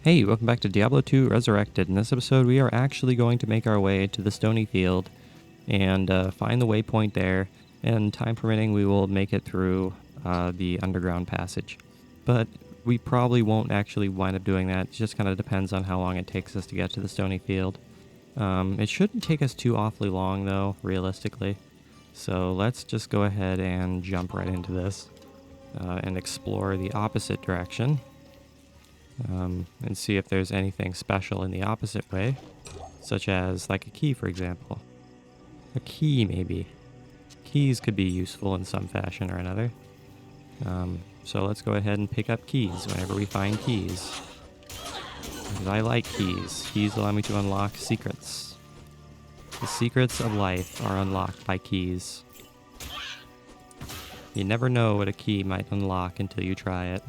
Hey, welcome back to Diablo 2 Resurrected. In this episode, we are actually going to make our way to the Stony Field and find the waypoint there, and time permitting, we will make it through the underground passage. But we probably won't actually wind up doing that. It just kind of depends on how long it takes us to get to the Stony Field. It shouldn't take us too awfully long, though, realistically. So let's just go ahead and jump right into this and explore the opposite direction. And see if there's anything special in the opposite way, such as like a key, for example. A key, maybe. Keys could be useful in some fashion or another. So let's go ahead and pick up keys whenever we find keys. Because I like keys. Keys allow me to unlock secrets. The secrets of life are unlocked by keys. You never know what a key might unlock until you try it.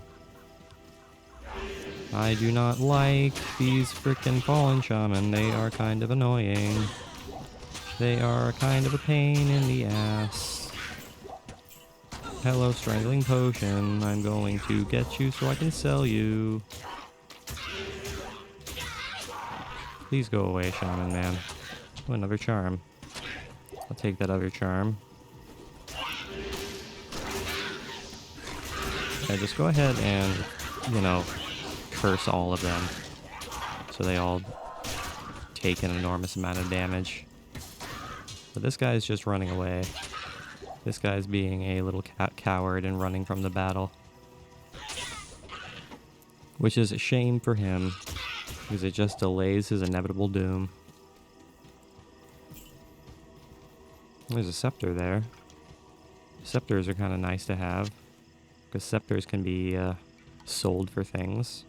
I do not like these frickin' fallen shaman. They are kind of annoying. They are kind of a pain in the ass. Hello, strangling potion. I'm going to get you so I can sell you. Please go away, shaman man. Oh, another charm. I'll take that other charm. Okay, just go ahead and, curse all of them, so they all take an enormous amount of damage. But this guy's just running away. This guy's being a little coward and running from the battle, which is a shame for him, because it just delays his inevitable doom. There's a scepter there. Scepters are kind of nice to have, because scepters can be sold for things.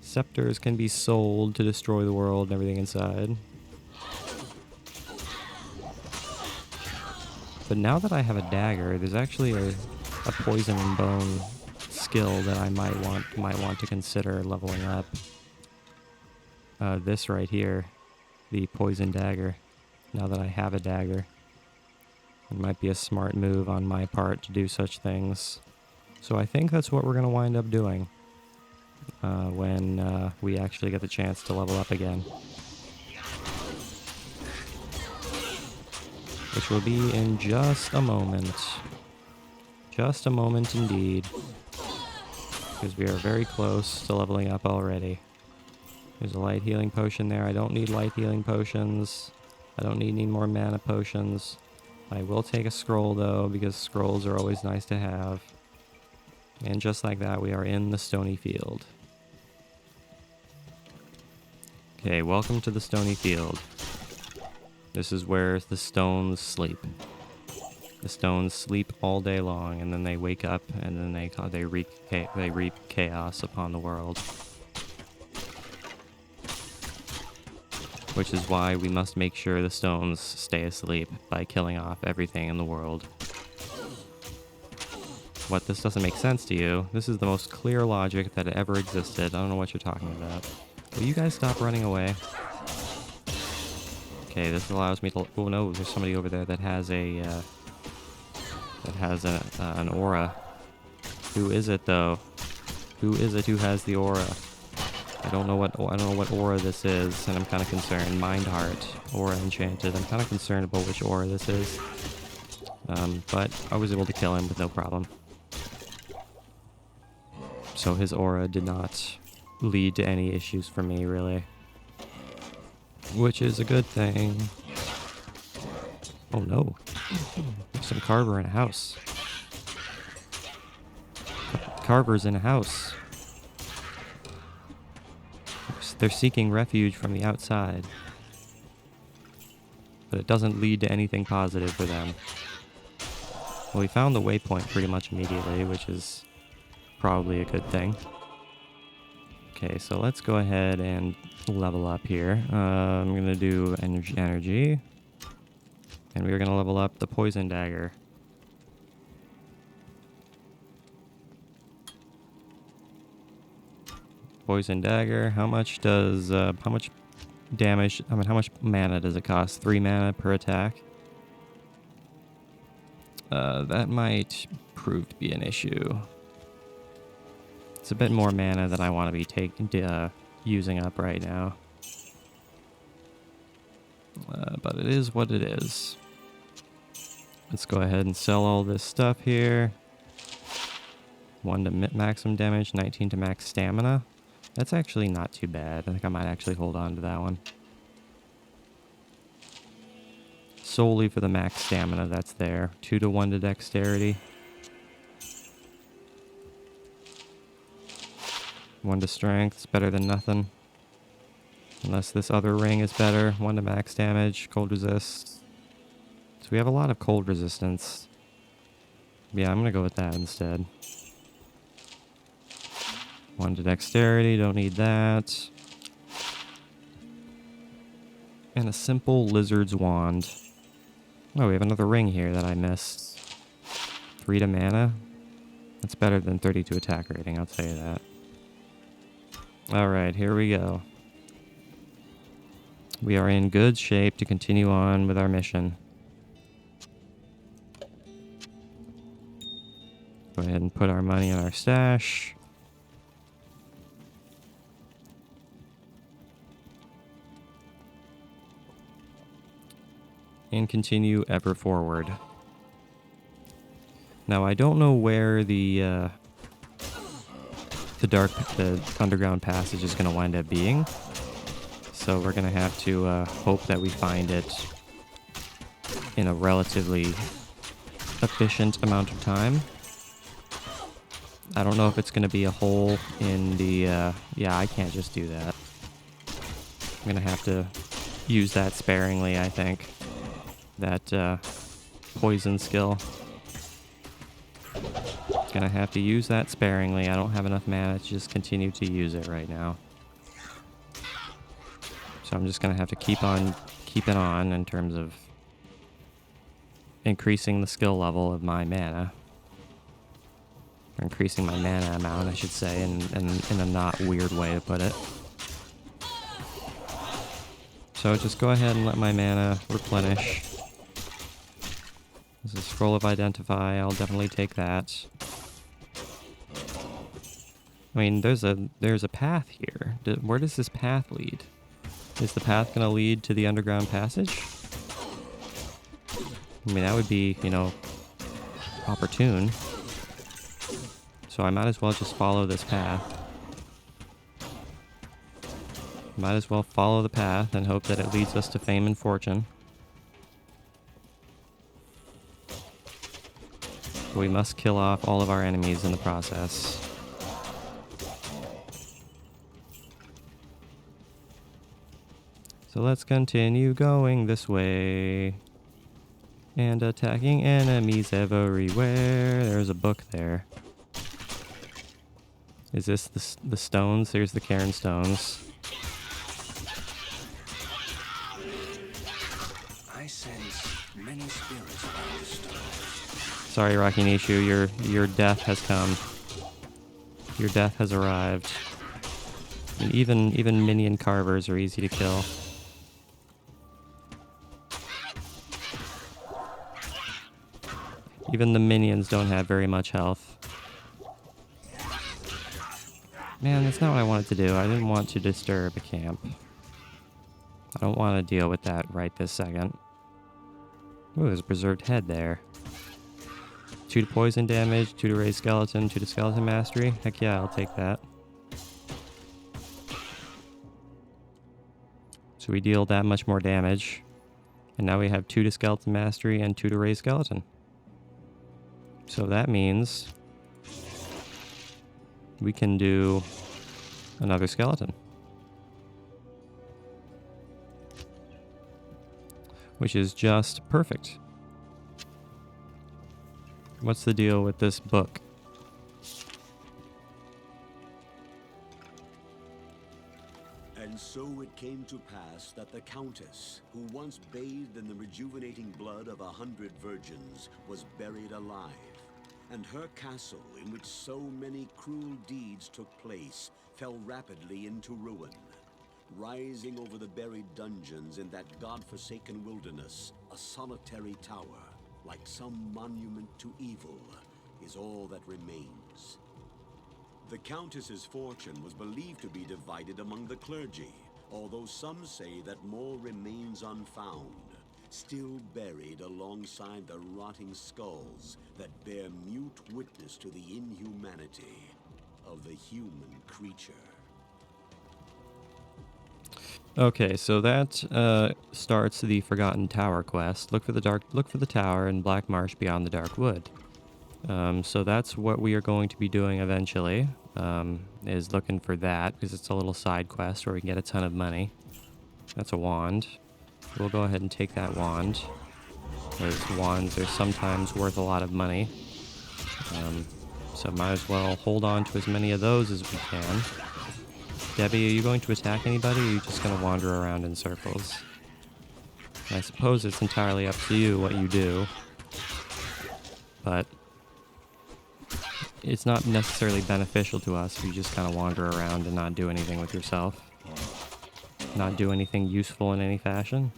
Scepters can be sold to destroy the world and everything inside. But now that I have a dagger, there's actually a poison and bone skill that I might want to consider leveling up. This right here, the poison dagger. Now that I have a dagger, it might be a smart move on my part to do such things. So I think that's what we're going to wind up doing. When we actually get the chance to level up again. Which will be in just a moment. Just a moment indeed. Because we are very close to leveling up already. There's a light healing potion there. I don't need light healing potions. I don't need any more mana potions. I will take a scroll though, because scrolls are always nice to have. And just like that, we are in the Stony Field. Okay, welcome to the Stony Field. This is where the stones sleep. The stones sleep all day long, and then they wake up, and then they reap chaos upon the world. Which is why we must make sure the stones stay asleep by killing off everything in the world. What, this doesn't make sense to you? This is the most clear logic that ever existed. I don't know what you're talking about. Will you guys stop running away? Okay, this allows me to... Oh no, there's somebody over there that has a... an aura. Who is it though? Who is it who has the aura? I don't know what aura this is, and I'm kind of concerned. Mind Heart, aura enchanted. I'm kind of concerned about which aura this is. But I was able to kill him with no problem. So his aura did not lead to any issues for me, really. Which is a good thing. Oh no. There's some Carver in a house. Carver's in a house. They're seeking refuge from the outside. But it doesn't lead to anything positive for them. Well, we found the waypoint pretty much immediately, which is probably a good thing. Okay, so let's go ahead and level up here. I'm going to do energy. And we're going to level up the poison dagger. Poison dagger, how much damage, how much mana does it cost? 3 mana per attack? That might prove to be an issue. It's a bit more mana than I want to be using up right now. But it is what it is. Let's go ahead and sell all this stuff here. 1 to maximum damage, 19 to max stamina. That's actually not too bad. I think I might actually hold on to that one. Solely for the max stamina that's there. 2 to 1 to dexterity. 1 to strength. It's better than nothing. Unless this other ring is better. 1 to max damage. Cold resist. So we have a lot of cold resistance. Yeah, I'm going to go with that instead. 1 to dexterity. Don't need that. And a simple lizard's wand. Oh, we have another ring here that I missed. 3 to mana. That's better than 32 attack rating, I'll tell you that. Alright, here we go. We are in good shape to continue on with our mission. Go ahead and put our money in our stash. And continue ever forward. Now I don't know where the underground passage is going to wind up being, so we're going to have to hope that we find it in a relatively efficient amount of time. I don't know if it's going to be a hole in the yeah, I can't just do that. I'm going to have to use that sparingly, I think. That poison skill. Gonna have to use that sparingly. I don't have enough mana to just continue to use it right now. So I'm just gonna have to keep it on in terms of increasing the skill level of my mana. Or increasing my mana amount, I should say, in a not weird way to put it. So just go ahead and let my mana replenish. This is a scroll of identify. I'll definitely take that. I mean, there's a path here. Where does this path lead? Is the path going to lead to the underground passage? I mean, that would be, you know, opportune. So I might as well just follow this path. Might as well follow the path and hope that it leads us to fame and fortune. We must kill off all of our enemies in the process. So let's continue going this way. And attacking enemies everywhere. There's a book there. Is this the stones? Here's the Cairn stones. I sense many spirits around the stone. Sorry, Rocky Nishu, your death has come. Your death has arrived. And even minion carvers are easy to kill. Even the minions don't have very much health. Man, that's not what I wanted to do. I didn't want to disturb a camp. I don't want to deal with that right this second. Ooh, there's a preserved head there. 2 to poison damage, 2 to raise skeleton, 2 to skeleton mastery. Heck yeah, I'll take that. So we deal that much more damage. And now we have 2 to skeleton mastery and 2 to raise skeleton. So that means we can do another skeleton. Which is just perfect. What's the deal with this book? And so it came to pass that the Countess, who once bathed in the rejuvenating blood of 100 virgins, was buried alive. And her castle, in which so many cruel deeds took place, fell rapidly into ruin. Rising over the buried dungeons in that god-forsaken wilderness, a solitary tower, like some monument to evil, is all that remains. The Countess's fortune was believed to be divided among the clergy, although some say that more remains unfound, still buried alongside the rotting skulls that bear mute witness to the inhumanity of the human creature. Okay, so that starts the Forgotten Tower quest. Look for the tower in Black Marsh beyond the Dark Wood. So that's what we are going to be doing eventually, is looking for that, because it's a little side quest where we can get a ton of money. That's a wand. We'll go ahead and take that wand, because wands are sometimes worth a lot of money. So might as well hold on to as many of those as we can. Debbie, are you going to attack anybody, or are you just going to wander around in circles? I suppose it's entirely up to you what you do, but it's not necessarily beneficial to us if you just kind of wander around and not do anything with yourself. Not do anything useful in any fashion.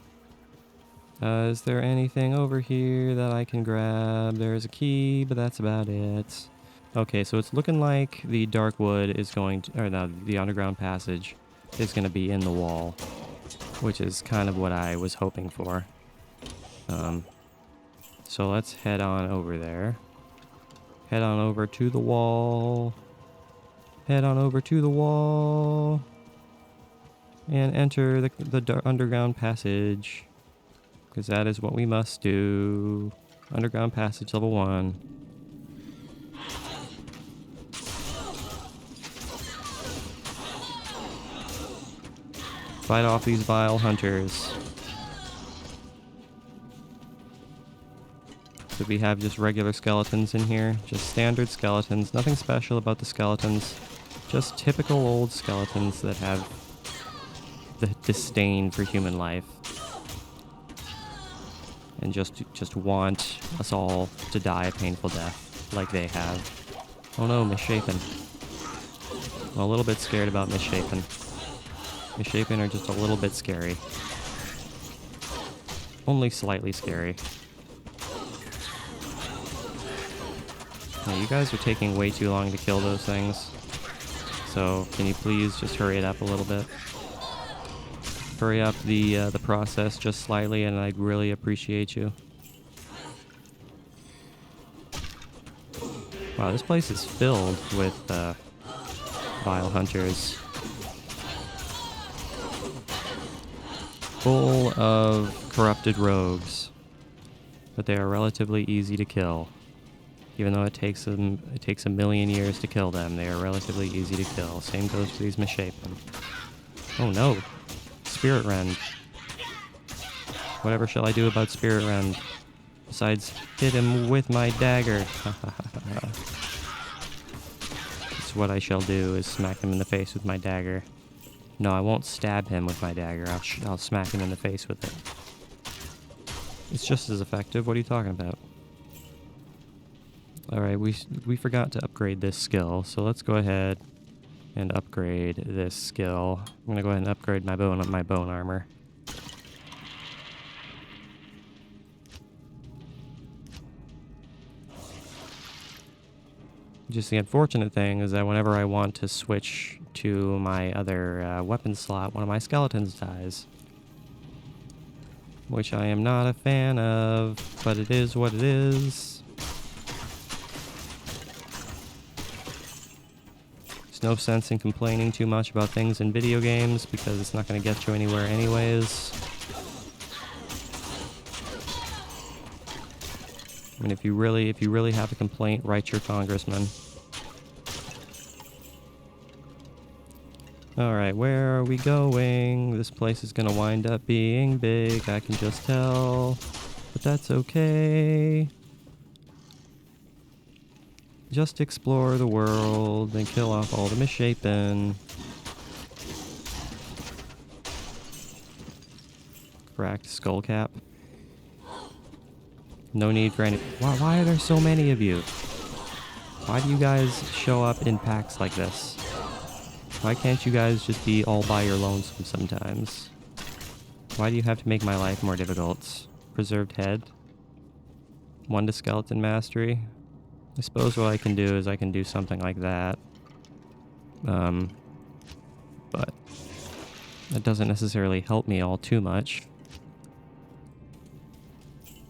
Is there anything over here that I can grab? There's a key, but that's about it. Okay, so it's looking like the Dark Wood is going to, or no, the underground passage is going to be in the wall, which is kind of what I was hoping for. So let's head on over there. Head on over to the wall. Head on over to the wall. And enter the underground passage, because that is what we must do. Underground passage level 1. Fight off these vile hunters. So we have just regular skeletons in here, just standard skeletons, nothing special about the skeletons, just typical old skeletons that have the disdain for human life and just want us all to die a painful death like they have. Oh no, misshapen. I'm a little bit scared about misshapen. Misshapen are just a little bit scary. Only slightly scary. Yeah, you guys are taking way too long to kill those things. So can you please just hurry it up a little bit? Hurry up the process just slightly, and I'd really appreciate you. Wow, this place is filled with vile hunters. Full of corrupted rogues, but they are relatively easy to kill. Even though it takes a million years to kill them, they are relatively easy to kill. Same goes for these misshapen. Oh no! Spirit Rend. Whatever shall I do about Spirit Rend? Besides, hit him with my dagger. That's what I shall do, is smack him in the face with my dagger. No, I won't stab him with my dagger. I'll smack him in the face with it. It's just as effective. What are you talking about? Alright, we forgot to upgrade this skill, so let's go ahead and upgrade this skill. I'm gonna go ahead and upgrade my bone armor. Just the unfortunate thing is that whenever I want to switch to my other weapon slot, one of my skeletons dies. Which I am not a fan of, but it is what it is. There's no sense in complaining too much about things in video games because it's not going to get you anywhere anyways. I mean, if you really have a complaint, write your congressman. Alright, where are we going? This place is gonna wind up being big, I can just tell. But that's okay. Just explore the world and kill off all the misshapen. Cracked skull cap. No need for any... Why are there so many of you? Why do you guys show up in packs like this? Why can't you guys just be all by your lonesome sometimes? Why do you have to make my life more difficult? Preserved head? 1 to skeleton mastery? I suppose what I can do is I can do something like that. But that doesn't necessarily help me all too much.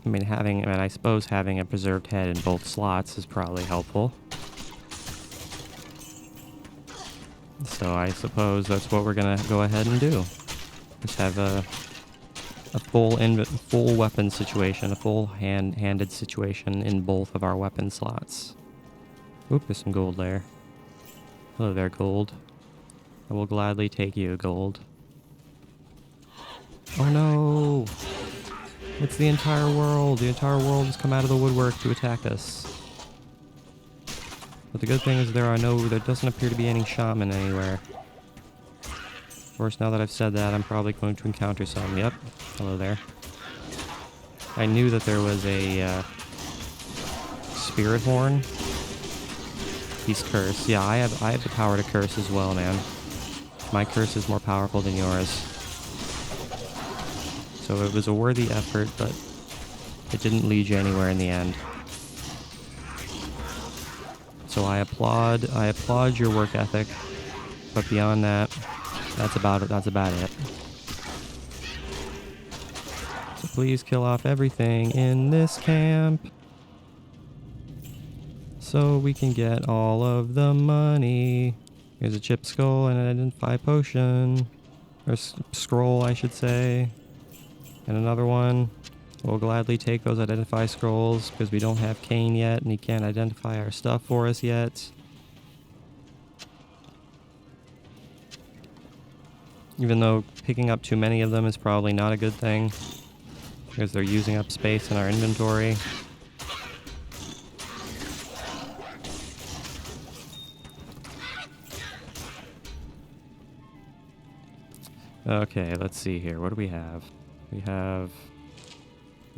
I suppose having a preserved head in both slots is probably helpful. So I suppose that's what we're gonna go ahead and do. Just have a full weapon situation, a full handed situation in both of our weapon slots. Oop, there's some gold there. Hello there, gold. I will gladly take you, gold. Oh no! It's the entire world. The entire world has come out of the woodwork to attack us. But the good thing is there doesn't appear to be any shaman anywhere. Of course, now that I've said that, I'm probably going to encounter some. Yep. Hello there. I knew that there was a spirit horn. He's cursed. Yeah, I have the power to curse as well, man. My curse is more powerful than yours. So it was a worthy effort, but it didn't lead you anywhere in the end. So I applaud your work ethic, but beyond that, that's about it. So please kill off everything in this camp, so we can get all of the money. Here's a chip skull and an identify potion, or scroll, I should say. And another one. We'll gladly take those identify scrolls because we don't have Kane yet and he can't identify our stuff for us yet. Even though picking up too many of them is probably not a good thing because they're using up space in our inventory. Okay, let's see here. What do we have? We have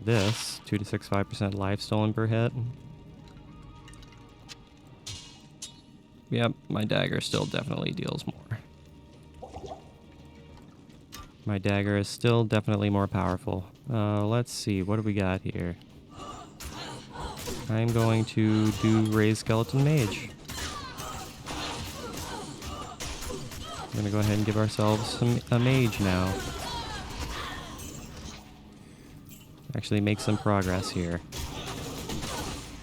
this 2 to 5% life stolen per hit. Yep, my dagger still definitely deals more. My dagger is still definitely more powerful. Let's see, what do we got here? I'm going to do Raised Skeleton Mage. We're gonna go ahead and give ourselves a mage now. Actually make some progress here.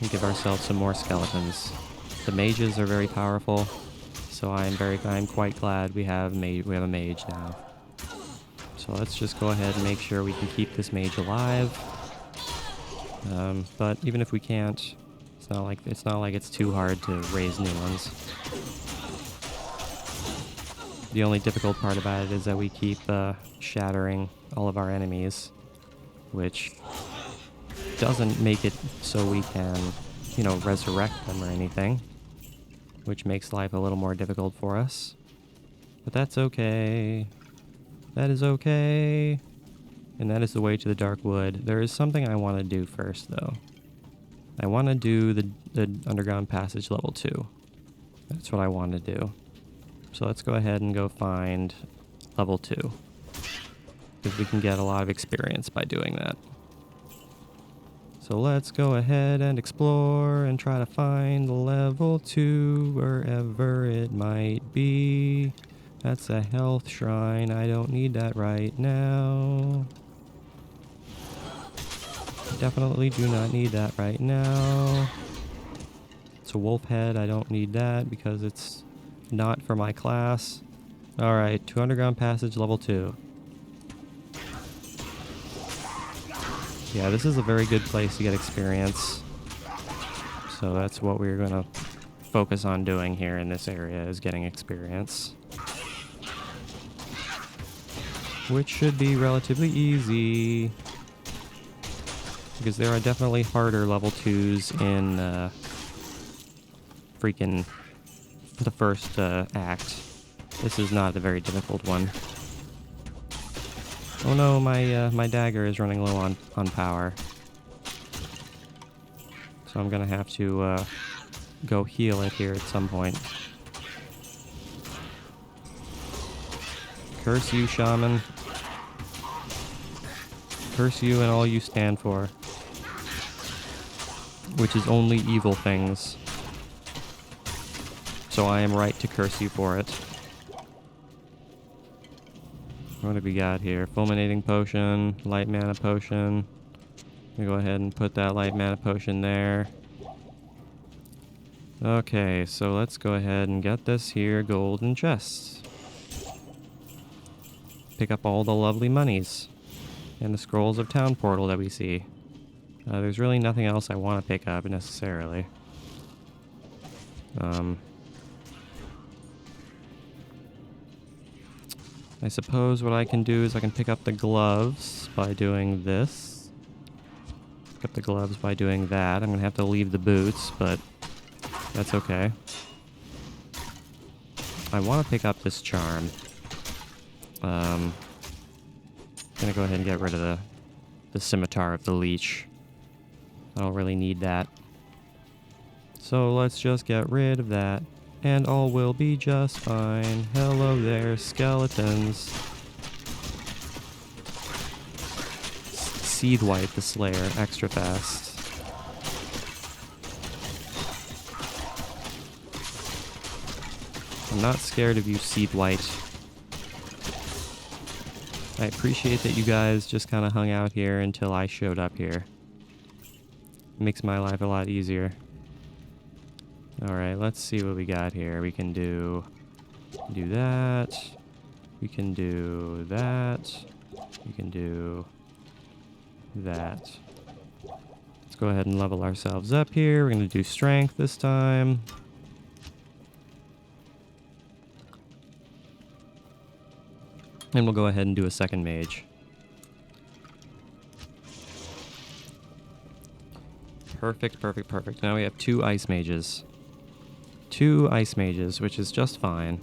And give ourselves some more skeletons. The mages are very powerful, so I'm quite glad we have a mage now. So let's just go ahead and make sure we can keep this mage alive. But even if we can't, it's not like it's too hard to raise new ones. The only difficult part about it is that we keep shattering all of our enemies, which doesn't make it so we can, resurrect them or anything, which makes life a little more difficult for us. But that's okay. That is okay. And that is the way to the Dark Wood. There is something I want to do first, though. I want to do the Underground Passage level 2. That's what I want to do. So let's go ahead and go find level 2. Because we can get a lot of experience by doing that. So let's go ahead and explore and try to find level 2 wherever it might be. That's a health shrine. I don't need that right now. Definitely do not need that right now. It's a wolf head. I don't need that because it's not for my class. Alright, to Underground Passage level 2. Yeah, this is a very good place to get experience. So that's what we're going to focus on doing here in this area, is getting experience. Which should be relatively easy. Because there are definitely harder level 2s in freaking the first act. This is not a very difficult one. Oh no, my dagger is running low on power. So I'm gonna have to go heal it here at some point. Curse you, shaman. Curse you and all you stand for. Which is only evil things. so I am right to curse you for it. What have we got here? Fulminating potion, light mana potion. I'm gonna go ahead and put that light mana potion there. Okay, so let's go ahead and get this here golden chest. Pick up all the lovely monies and the scrolls of town portal that we see. There's really nothing else I want to pick up necessarily. I suppose what I can do is I can pick up the gloves by doing this. Pick up the gloves by doing that. I'm going to have to leave the boots, but that's okay. I want to pick up this charm. I'm going to go ahead and get rid of the scimitar of the leech. I don't really need that. So let's just get rid of that. And all will be just fine. Hello there, skeletons. Seed White the Slayer, extra fast. I'm not scared of you, Seed White. I appreciate that you guys just kind of hung out here until I showed up here. It makes my life a lot easier. Alright, let's see what we got here. We can do that. We can do that. We can do that. Let's go ahead and level ourselves up here. We're going to do strength this time. And we'll go ahead and do a second mage. Perfect, perfect, perfect. Now we have 2 ice mages. 2 ice mages, which is just fine.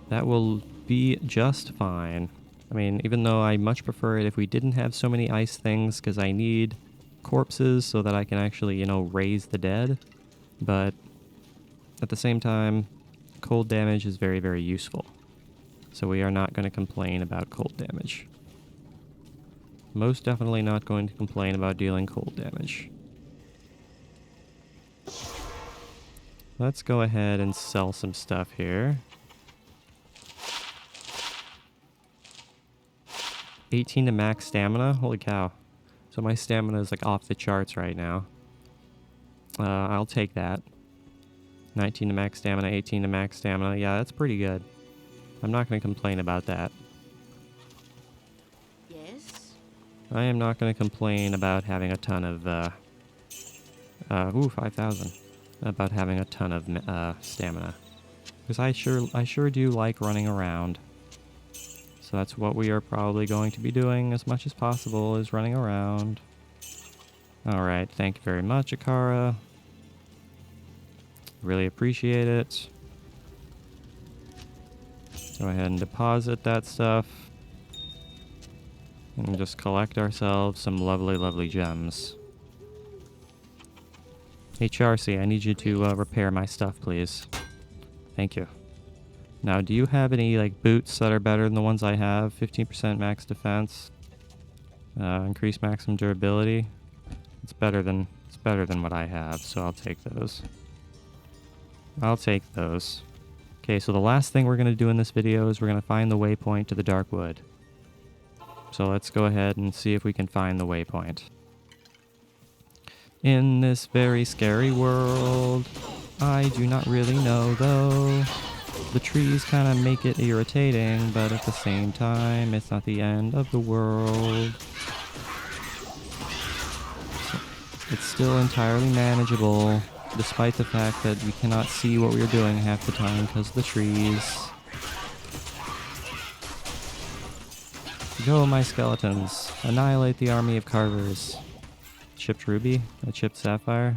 That will be just fine. I mean, even though I much prefer it if we didn't have so many ice things, because I need corpses so that I can actually, you know, raise the dead. But at the same time, cold damage is very, very useful. So we are not going to complain about cold damage. Most definitely not going to complain about dealing cold damage. Let's go ahead and sell some stuff here. 18 to max stamina? Holy cow. So my stamina is like off the charts right now. I'll take that. 19 to max stamina, 18 to max stamina. Yeah, that's pretty good. I'm not going to complain about that. Yes? I am not going to complain about having a ton of, 5,000. About having a ton of stamina. Because I sure do like running around. So that's what we are probably going to be doing as much as possible, is running around. Alright, thank you very much, Akara. Really appreciate it. Go ahead and deposit that stuff. And just collect ourselves some lovely, lovely gems. Hey, Charcy, I need you to repair my stuff, please. Thank you. Now, do you have any like boots that are better than the ones I have? 15% max defense. Increased maximum durability. It's better than what I have, so I'll take those. I'll take those. Okay, so the last thing we're going to do in this video is we're going to find the waypoint to the Dark Wood. So let's go ahead and see if we can find the waypoint. In this very scary world, I do not really know though. The trees kind of make it irritating, but at the same time, it's not the end of the world. It's still entirely manageable, despite the fact that we cannot see what we're doing half the time because of the trees. Go, my skeletons. Annihilate the army of carvers. Chipped ruby? A chipped sapphire?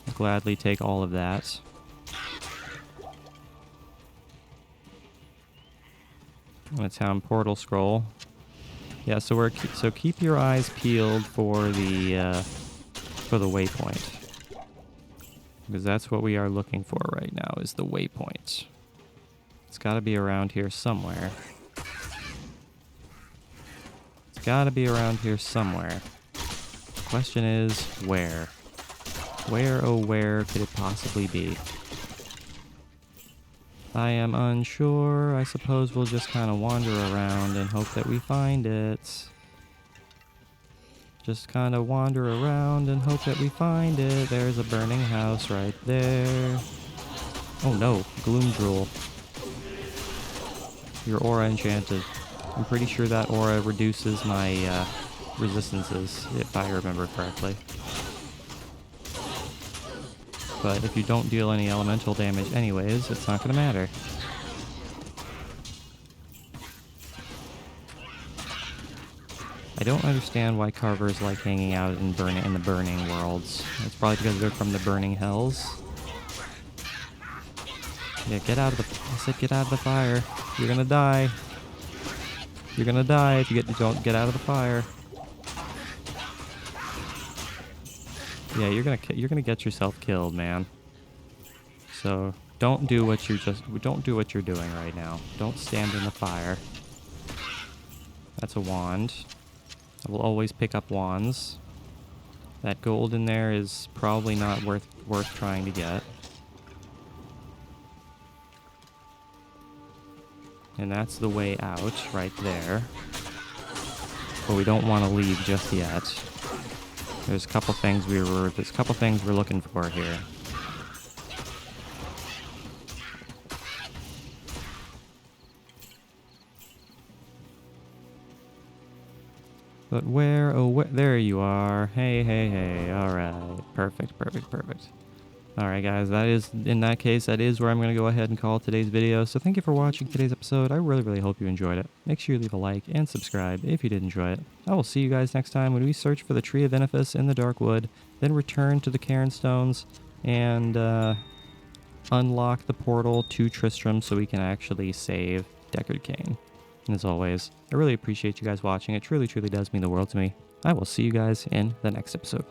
I'll gladly take all of that. And a town portal scroll. Yeah, so keep your eyes peeled for the waypoint, because that's what we are looking for right now, is the waypoint. It's got to be around here somewhere. It's got to be around here somewhere. The question is, where? Where, oh where could it possibly be? I am unsure. I suppose we'll just kind of wander around and hope that we find it. Just kind of wander around and hope that we find it. There's a burning house right there. Oh no, Gloom Drool. Your aura enchanted. I'm pretty sure that aura reduces my resistances, if I remember correctly. But if you don't deal any elemental damage anyways, it's not going to matter. I don't understand why carvers like hanging out in the burning worlds. It's probably because they're from the burning hells. Yeah, get out of the... I said get out of the fire. You're gonna die. You're gonna die if you don't get out of the fire. Yeah, you're gonna get yourself killed, man. So don't do what you're doing right now. Don't stand in the fire. That's a wand. I will always pick up wands. That gold in there is probably not worth trying to get. And that's the way out right there. But we don't want to leave just yet. There's a couple things we're looking for here. But where? Oh, there you are. Hey. All right. Perfect. All right, guys. In that case, that is where I'm going to go ahead and call today's video. So thank you for watching today's episode. I really hope you enjoyed it. Make sure you leave a like and subscribe if you did enjoy it. I will see you guys next time when we search for the Tree of Benefice in the Darkwood, then return to the Cairn Stones and unlock the portal to Tristram so we can actually save Deckard Cain. And as always, I really appreciate you guys watching. It truly does mean the world to me. I will see you guys in the next episode.